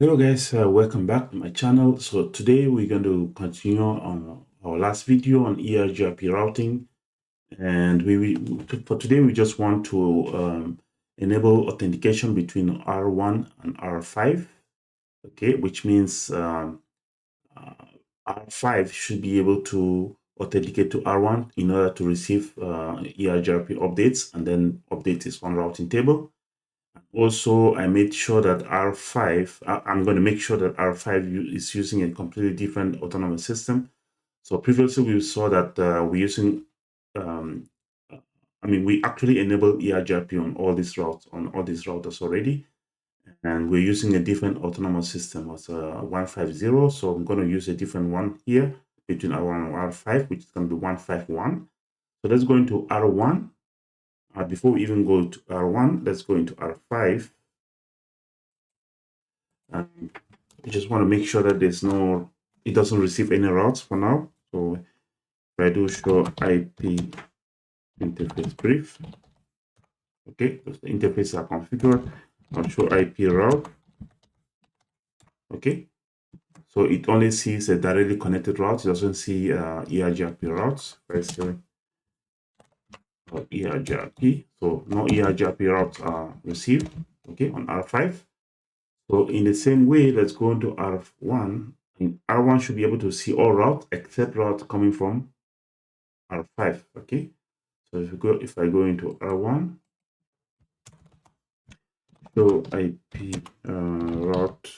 Hello guys, welcome back to my channel. So today we're going to continue on our last video on EIGRP routing, and for today we just want to enable authentication between R1 and R5. Okay, which means R5 should be able to authenticate to R1 in order to receive EIGRP updates and then update its own routing table. Also, I made sure that I'm going to make sure that R5 is using a completely different autonomous system. So previously we saw that we're using, we actually enable EIGRP on all these routers already, and we're using a different autonomous system as 150. So I'm going to use a different one here between R1 and R5, which is going to be 151. So let's go into R1. Before we even go to R1, let's go into R5. And we just want to make sure that it doesn't receive any routes for now. So if I do show IP interface brief, okay, because the interfaces are configured, I'll show IP route, okay. So it only sees a directly connected route, it doesn't see EIGRP routes. Let's say EIGRP, so no EIGRP routes are received, okay, on R5. So in the same way, let's go into R1. And R1 should be able to see all routes except routes coming from R5. Okay. So if I go into R1, so IP route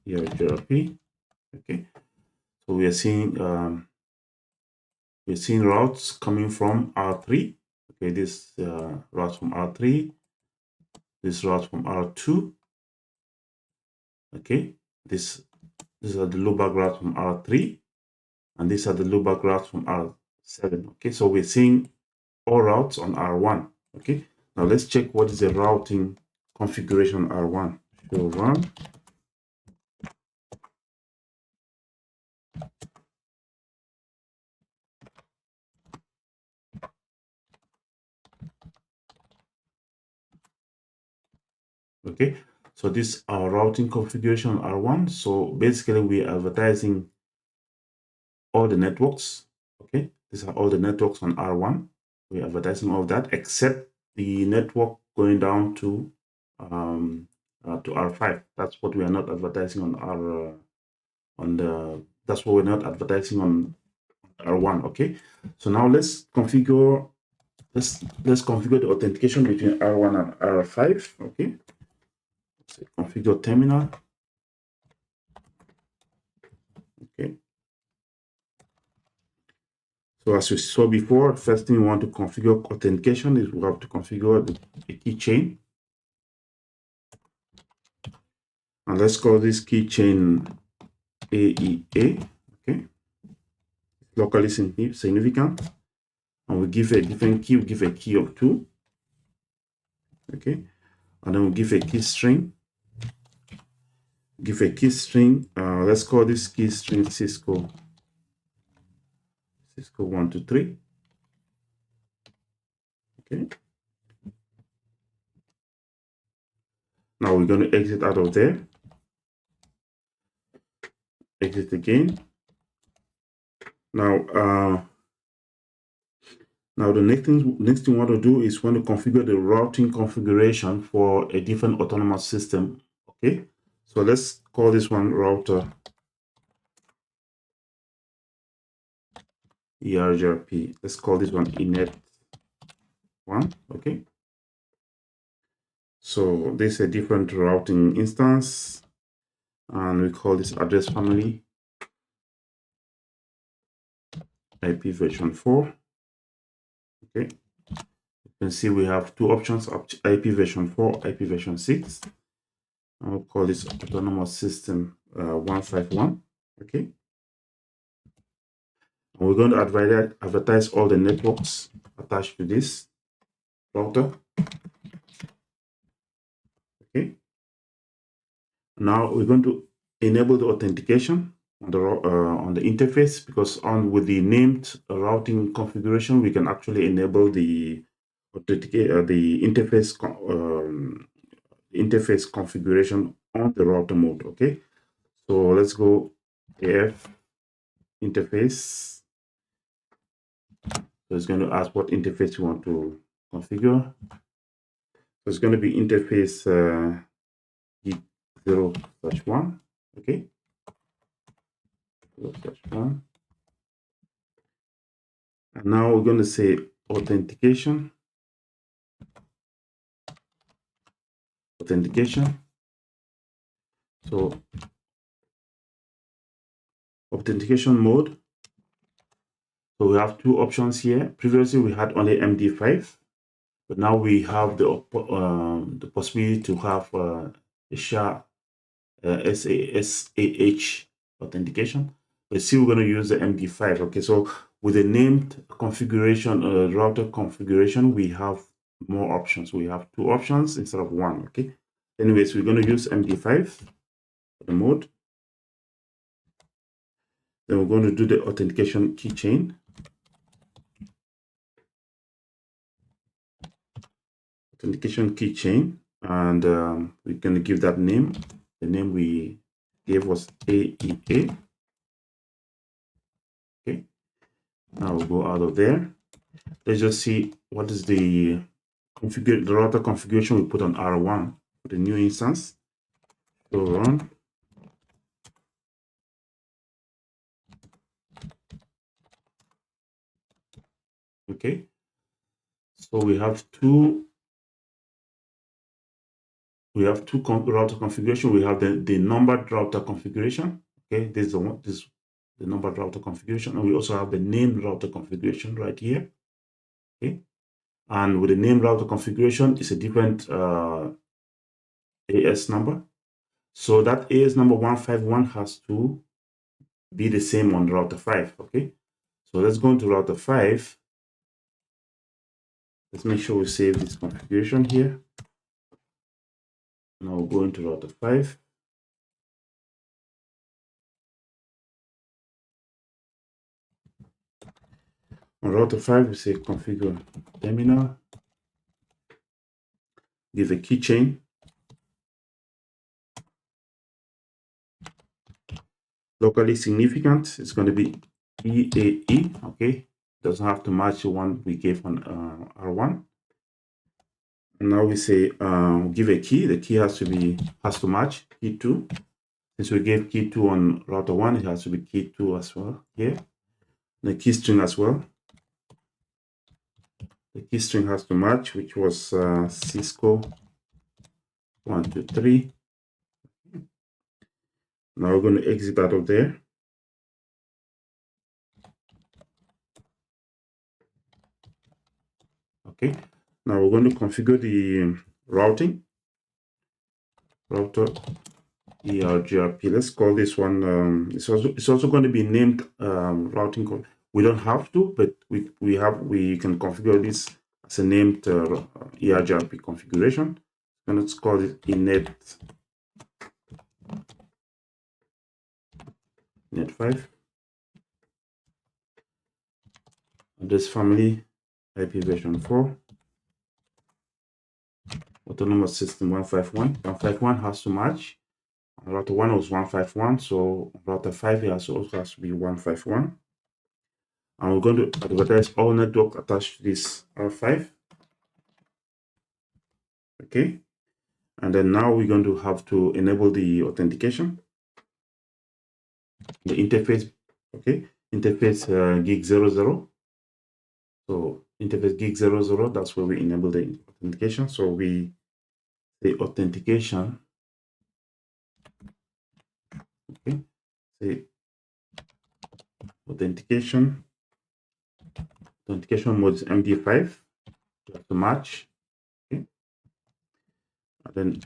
EIGRP. Okay. So we're seeing routes coming from R3. Okay, this route from R3, this route from R2. Okay, these are the loopback routes from R3, and these are the loopback routes from R7. Okay, so we're seeing all routes on R1. Okay, now let's check what is the routing configuration on R1. Show run. Okay, so this is our routing configuration on R1. So basically we're advertising all the networks. Okay, these are all the networks on R1. We're advertising all of that except the network going down to R5. That's what we are not advertising on that's what we're not advertising on R1. Okay, so now let's configure the authentication between R1 and R5. Okay, so configure terminal. Okay, so as we saw before, first thing we want to configure authentication is we have to configure the keychain. And let's call this keychain AEA. Okay, locally significant. And we give a different key, we give a key of 2. Okay, and then we give a key string. Give a key string. Let's call this key string Cisco 123. Okay. Now we're going to exit out of there. Exit again. Now, the next thing we want to do is want to configure the routing configuration for a different autonomous system. Okay, so let's call this one router EIGRP. Let's call this one init 1. Okay, so this is a different routing instance, and we call this address family IP version 4. Okay, you can see we have two options: IP version 4, IP version 6. I'll call this autonomous system 151. Okay, and we're going to advertise all the networks attached to this router. Okay, now we're going to enable the authentication on the interface, because with the named routing configuration we can actually enable the interface interface configuration on the router mode. Okay, so let's go AF interface. So it's going to ask what interface you want to configure. So it's going to be interface 0/1. Okay, 0/1. And now we're going to say authentication. So authentication mode. So we have two options here. Previously we had only MD5, but now we have the possibility to have a SAH authentication. But still we're going to use the MD5. Okay, so with the named configuration, router configuration, we have more options. We have two options instead of one. Okay, anyways, we're going to use MD5 for the mode. Then we're going to do the authentication keychain. Authentication keychain, and we're going to give that name. The name we gave was AEA. Okay, now we'll go out of there. Let's just see what is the router configuration we put on R1 for the new instance. So run. Okay, so we have two router configuration. We have the numbered router configuration. Okay, this is the one. This is the numbered router configuration, and we also have the named router configuration right here. Okay, and with the named router configuration, it's a different AS number. So that AS number 151 has to be the same on router 5. Okay, so let's go into router 5. Let's make sure we save this configuration here. Now we'll go into router 5. On router 5, we say configure terminal, give a keychain, locally significant. It's going to be EAE. Okay, doesn't have to match the one we gave on R1. And now we say give a key. The key has to match key 2. Since we gave key 2 on router 1, it has to be key 2 as well here. The key string as well. The key string has to match, which was Cisco 123. Now we're going to exit out of there. Okay. Now we're going to configure the routing. Router EIGRP. Let's call this one. It's also going to be named routing code. We don't have to, but we can configure this as a named EIGRP configuration. And let's call it net 5. Address family IP version 4. Autonomous system 151. 151 has to match. Router 1 was 151, so router 5 also has to be 151. And we're going to advertise all network attached to this R5. Okay. And then now we're going to have to enable the authentication. The interface, okay, interface gig 00. So interface gig 00, that's where we enable the authentication. So the authentication, okay, say authentication mode is MD5. You have to match. Okay. And then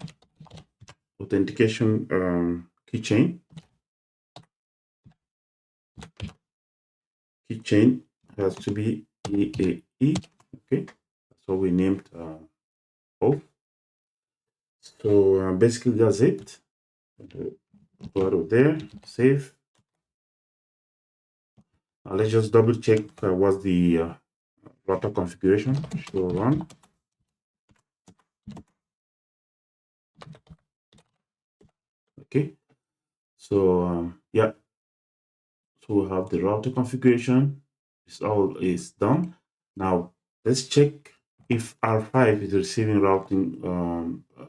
authentication keychain. Keychain has to be EAE. Okay, so we named both. So basically that's it. Go out of there, save. Let's just double check what's the router configuration. Show run. Okay, so yeah, so we have the router configuration. This all is done. Now let's check if R5 is receiving routing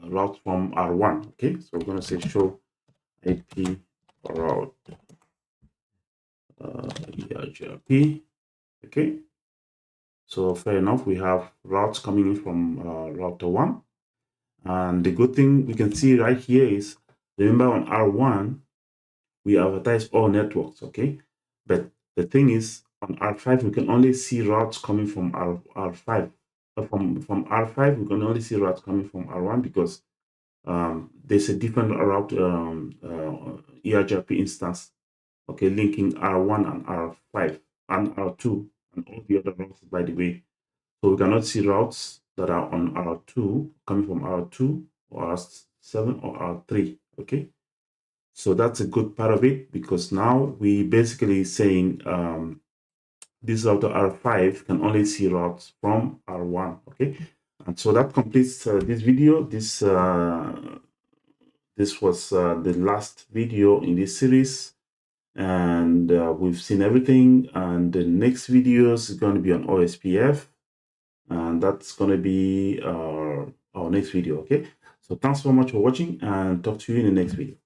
route from R1. Okay, so we're going to say show IP route EIGRP. Okay, so fair enough, we have routes coming in from router 1. And the good thing we can see right here is, remember on R1, we advertise all networks, okay? But the thing is, on R5, we can only see routes coming from R5. From R5, we can only see routes coming from R1 because there's a different route EIGRP instance, okay, linking R1 and R5 and R2 and all the other routes, by the way. So we cannot see routes that are on R2 coming from R2 or R7 or R3, okay? So that's a good part of it, because now we basically saying this router R5 can only see routes from R1, okay? And so that completes this video. This was the last video in this series, and we've seen everything. And the next video is going to be on OSPF, and that's going to be our next video. Okay, so thanks so much for watching, and talk to you in the next video.